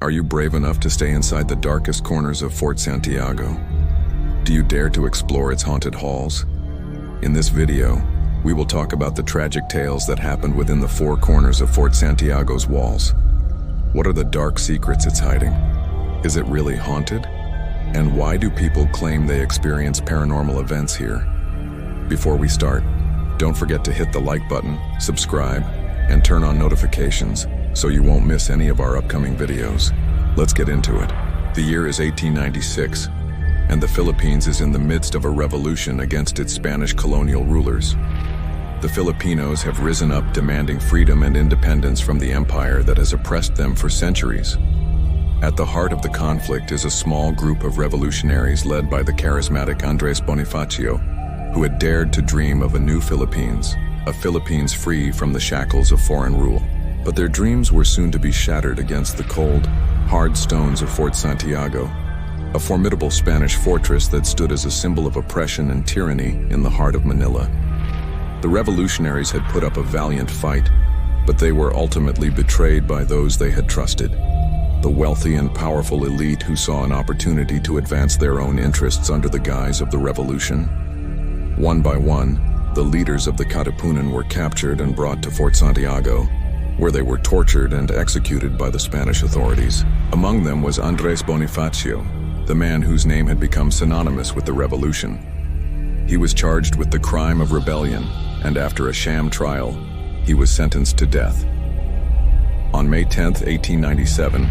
Are you brave enough to stay inside the darkest corners of Fort Santiago? Do you dare to explore its haunted halls? In this video, we will talk about the tragic tales that happened within the four corners of Fort Santiago's walls. What are the dark secrets it's hiding? Is it really haunted? And why do people claim they experience paranormal events here? Before we start, don't forget to hit the like button, subscribe, and turn on notifications so you won't miss any of our upcoming videos. Let's get into it. The year is 1896, and the Philippines is in the midst of a revolution against its Spanish colonial rulers. The Filipinos have risen up demanding freedom and independence from the empire that has oppressed them for centuries. At the heart of the conflict is a small group of revolutionaries led by the charismatic Andres Bonifacio, who had dared to dream of a new Philippines, a Philippines free from the shackles of foreign rule. But their dreams were soon to be shattered against the cold, hard stones of Fort Santiago, a formidable Spanish fortress that stood as a symbol of oppression and tyranny in the heart of Manila. The revolutionaries had put up a valiant fight, but they were ultimately betrayed by those they had trusted, the wealthy and powerful elite who saw an opportunity to advance their own interests under the guise of the revolution. One by one, the leaders of the Katipunan were captured and brought to Fort Santiago, where they were tortured and executed by the Spanish authorities. Among them was Andres Bonifacio, the man whose name had become synonymous with the revolution. He was charged with the crime of rebellion, and after a sham trial, he was sentenced to death. On May 10, 1897,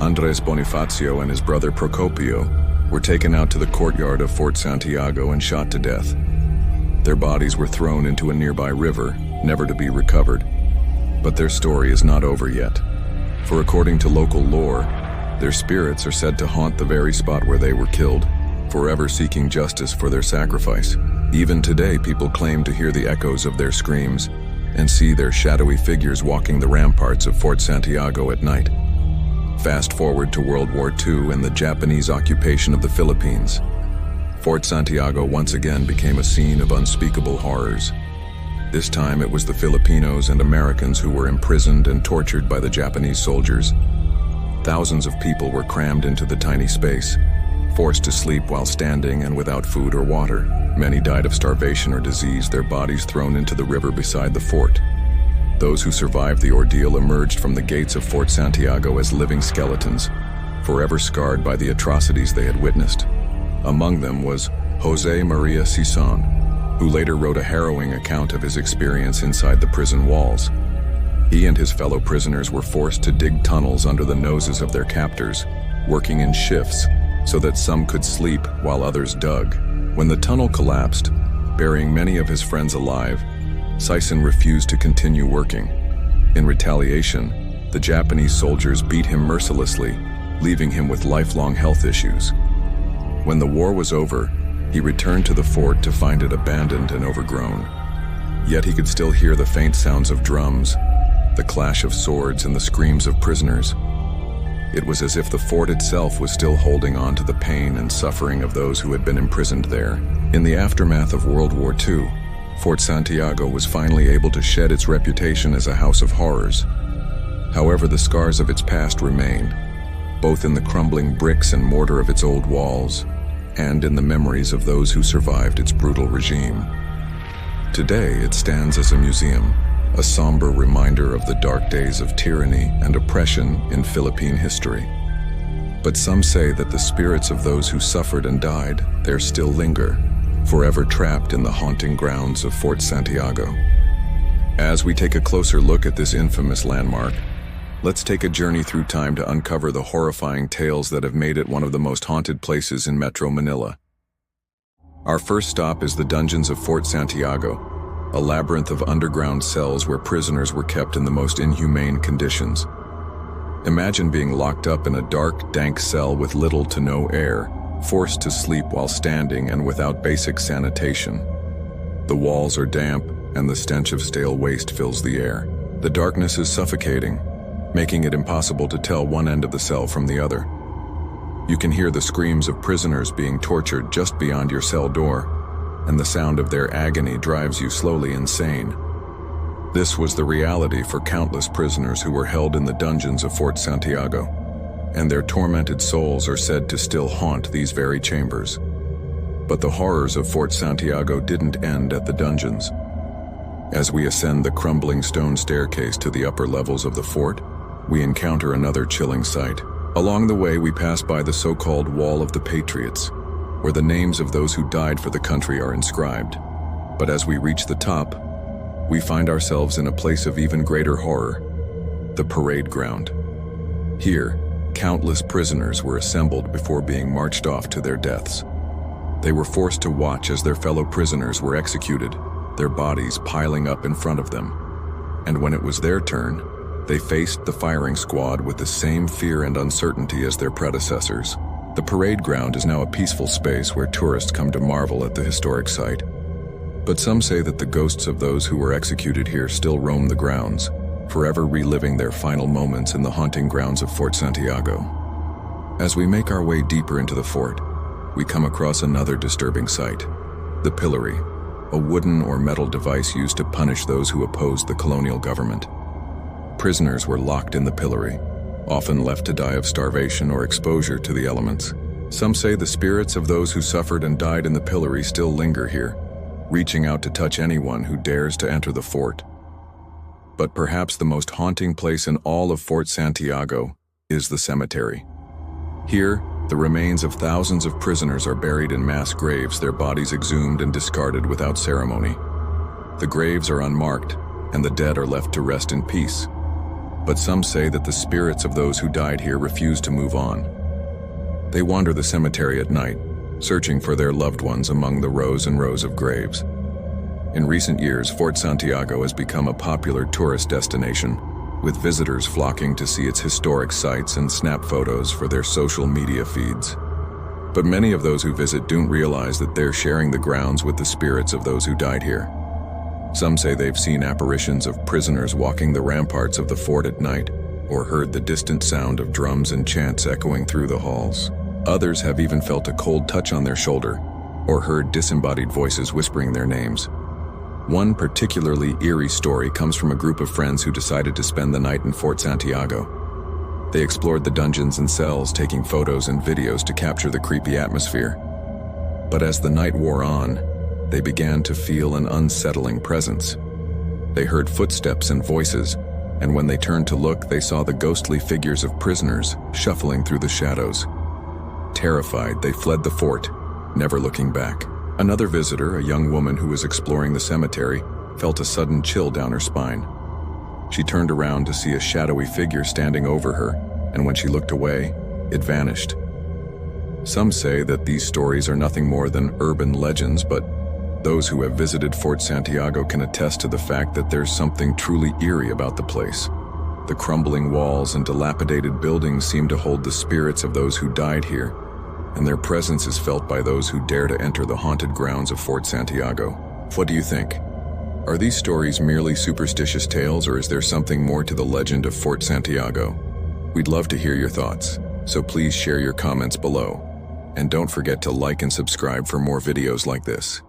Andres Bonifacio and his brother Procopio were taken out to the courtyard of Fort Santiago and shot to death. Their bodies were thrown into a nearby river, never to be recovered. But their story is not over yet, for according to local lore, their spirits are said to haunt the very spot where they were killed, forever seeking justice for their sacrifice. Even today, people claim to hear the echoes of their screams and see their shadowy figures walking the ramparts of Fort Santiago at night. Fast forward to World War II and the Japanese occupation of the Philippines. Fort Santiago once again became a scene of unspeakable horrors. This time it was the Filipinos and Americans who were imprisoned and tortured by the Japanese soldiers. Thousands of people were crammed into the tiny space, forced to sleep while standing and without food or water. Many died of starvation or disease, their bodies thrown into the river beside the fort. Those who survived the ordeal emerged from the gates of Fort Santiago as living skeletons, forever scarred by the atrocities they had witnessed. Among them was Jose Maria Sison, who later wrote a harrowing account of his experience inside the prison walls. He and his fellow prisoners were forced to dig tunnels under the noses of their captors, working in shifts so that some could sleep while others dug. When the tunnel collapsed, burying many of his friends alive, Sison refused to continue working. In retaliation, the Japanese soldiers beat him mercilessly, leaving him with lifelong health issues. When the war was over, he returned to the fort to find it abandoned and overgrown. Yet he could still hear the faint sounds of drums, the clash of swords, and the screams of prisoners. It was as if the fort itself was still holding on to the pain and suffering of those who had been imprisoned there. In the aftermath of World War II, Fort Santiago was finally able to shed its reputation as a house of horrors. However, the scars of its past remain, both in the crumbling bricks and mortar of its old walls, and in the memories of those who survived its brutal regime. Today, it stands as a museum, a somber reminder of the dark days of tyranny and oppression in Philippine history. But some say that the spirits of those who suffered and died there still linger, forever trapped in the haunting grounds of Fort Santiago. As we take a closer look at this infamous landmark, let's take a journey through time to uncover the horrifying tales that have made it one of the most haunted places in Metro Manila. Our first stop is the dungeons of Fort Santiago, a labyrinth of underground cells where prisoners were kept in the most inhumane conditions. Imagine being locked up in a dark, dank cell with little to no air, forced to sleep while standing and without basic sanitation. The walls are damp, and the stench of stale waste fills the air. The darkness is suffocating, making it impossible to tell one end of the cell from the other. You can hear the screams of prisoners being tortured just beyond your cell door, and the sound of their agony drives you slowly insane. This was the reality for countless prisoners who were held in the dungeons of Fort Santiago. and their tormented souls are said to still haunt these very chambers. But the horrors of Fort Santiago didn't end at the dungeons. As we ascend the crumbling stone staircase to the upper levels of the fort, we encounter another chilling sight. Along the way, we pass by the so-called Wall of the Patriots, where the names of those who died for the country are inscribed. But as we reach the top, we find ourselves in a place of even greater horror, the parade ground. Here, countless prisoners were assembled before being marched off to their deaths. They were forced to watch as their fellow prisoners were executed, their bodies piling up in front of them. And when it was their turn, they faced the firing squad with the same fear and uncertainty as their predecessors. The parade ground is now a peaceful space where tourists come to marvel at the historic site. But some say that the ghosts of those who were executed here still roam the grounds, forever reliving their final moments in the haunting grounds of Fort Santiago. As we make our way deeper into the fort, we come across another disturbing sight: the pillory, a wooden or metal device used to punish those who opposed the colonial government. Prisoners were locked in the pillory, often left to die of starvation or exposure to the elements. Some say the spirits of those who suffered and died in the pillory still linger here, reaching out to touch anyone who dares to enter the fort. But perhaps the most haunting place in all of Fort Santiago is the cemetery. Here, the remains of thousands of prisoners are buried in mass graves, their bodies exhumed and discarded without ceremony. The graves are unmarked, and the dead are left to rest in peace. But some say that the spirits of those who died here refuse to move on. They wander the cemetery at night, searching for their loved ones among the rows and rows of graves. In recent years, Fort Santiago has become a popular tourist destination, with visitors flocking to see its historic sites and snap photos for their social media feeds. But many of those who visit don't realize that they're sharing the grounds with the spirits of those who died here. Some say they've seen apparitions of prisoners walking the ramparts of the fort at night, or heard the distant sound of drums and chants echoing through the halls. Others have even felt a cold touch on their shoulder, or heard disembodied voices whispering their names. One particularly eerie story comes from a group of friends who decided to spend the night in Fort Santiago. They explored the dungeons and cells, taking photos and videos to capture the creepy atmosphere. But as the night wore on, they began to feel an unsettling presence. They heard footsteps and voices, and when they turned to look, they saw the ghostly figures of prisoners shuffling through the shadows. Terrified, they fled the fort, never looking back. Another visitor, a young woman who was exploring the cemetery, felt a sudden chill down her spine. She turned around to see a shadowy figure standing over her, and when she looked away, it vanished. Some say that these stories are nothing more than urban legends, but those who have visited Fort Santiago can attest to the fact that there's something truly eerie about the place. The crumbling walls and dilapidated buildings seem to hold the spirits of those who died here, and their presence is felt by those who dare to enter the haunted grounds of Fort Santiago. What do you think? Are these stories merely superstitious tales, or is there something more to the legend of Fort Santiago? We'd love to hear your thoughts, so please share your comments below. And don't forget to like and subscribe for more videos like this.